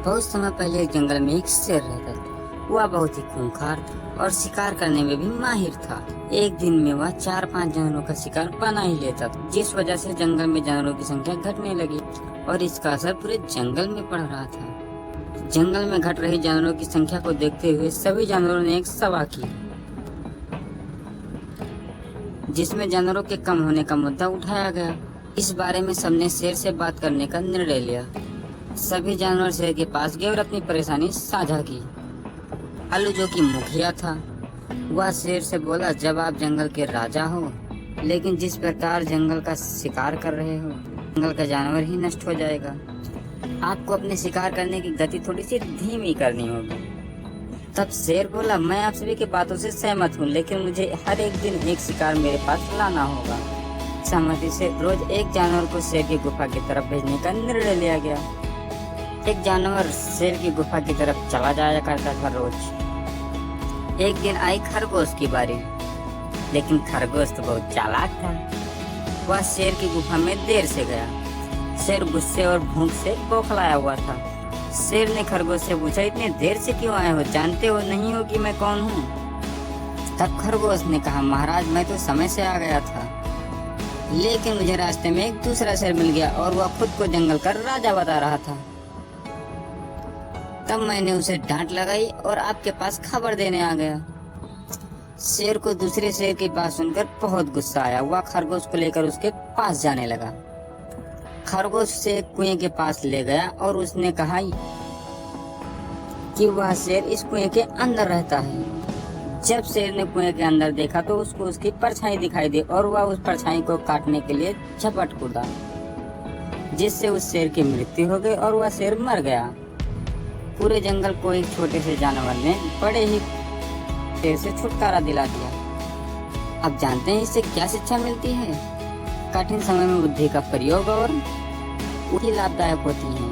बहुत समय पहले एक जंगल में एक शेर रहता था। वह बहुत ही खूंखार था और शिकार करने में भी माहिर था। एक दिन में वह 4-5 जानवरों का शिकार बना ही लेता था, जिस वजह से जंगल में जानवरों की संख्या घटने लगी और इसका असर पूरे जंगल में पड़ रहा था। जंगल में घट रही जानवरों की संख्या को देखते हुए सभी जानवरों ने एक सभा की, जिसमें जानवरों के कम होने का मुद्दा उठाया गया। इस बारे में सबने शेर से बात करने का निर्णय लिया। सभी जानवर शेर के पास गए और अपनी परेशानी साझा की। अलू, जो कि मुखिया था, वह शेर से बोला, जब आप जंगल के राजा हो, लेकिन जिस प्रकार जंगल का शिकार कर रहे हो, जंगल का जानवर ही नष्ट हो जाएगा। आपको अपने शिकार करने की गति थोड़ी सी धीमी करनी होगी। तब शेर बोला, मैं आप सभी की बातों से सहमत हूँ, लेकिन मुझे हर एक दिन एक शिकार मेरे पास लाना होगा। सहमति से रोज एक जानवर को शेर की गुफा की तरफ भेजने का निर्णय लिया गया। एक जानवर शेर की गुफा की तरफ चला जाया करता था रोज। एक दिन आई खरगोश की बारी, लेकिन खरगोश तो बहुत चालाक था। वह शेर की गुफा में देर से गया। शेर गुस्से और भूख से बौखलाया हुआ था। शेर ने खरगोश से पूछा, इतने देर से क्यों आए हो? जानते हो नहीं हो कि मैं कौन हूँ? तब खरगोश ने कहा, महाराज, मैं तो समय से आ गया था, लेकिन मुझे रास्ते में एक दूसरा शेर मिल गया और वह खुद को जंगल का राजा बता रहा था। तब मैंने उसे डांट लगाई और आपके पास खबर देने आ गया। शेर को दूसरे शेर की बात सुनकर बहुत गुस्सा आया। वह खरगोश को लेकर उसके पास जाने लगा। खरगोश उसे एक कुएं के पास ले गया और उसने कहा कि वह शेर इस कुएं के अंदर रहता है। जब शेर ने कुएं के अंदर देखा तो उसको उसकी परछाई दिखाई दी और वह उस परछाई को काटने के लिए झपट कूदा, जिससे उस शेर की मृत्यु हो गई और वह शेर मर गया। पूरे जंगल को एक छोटे से जानवर ने बड़े ही शेर से छुटकारा दिला दिया। अब जानते हैं इससे क्या शिक्षा मिलती है? कठिन समय में बुद्धि का प्रयोग और वही लाभदायक होती है।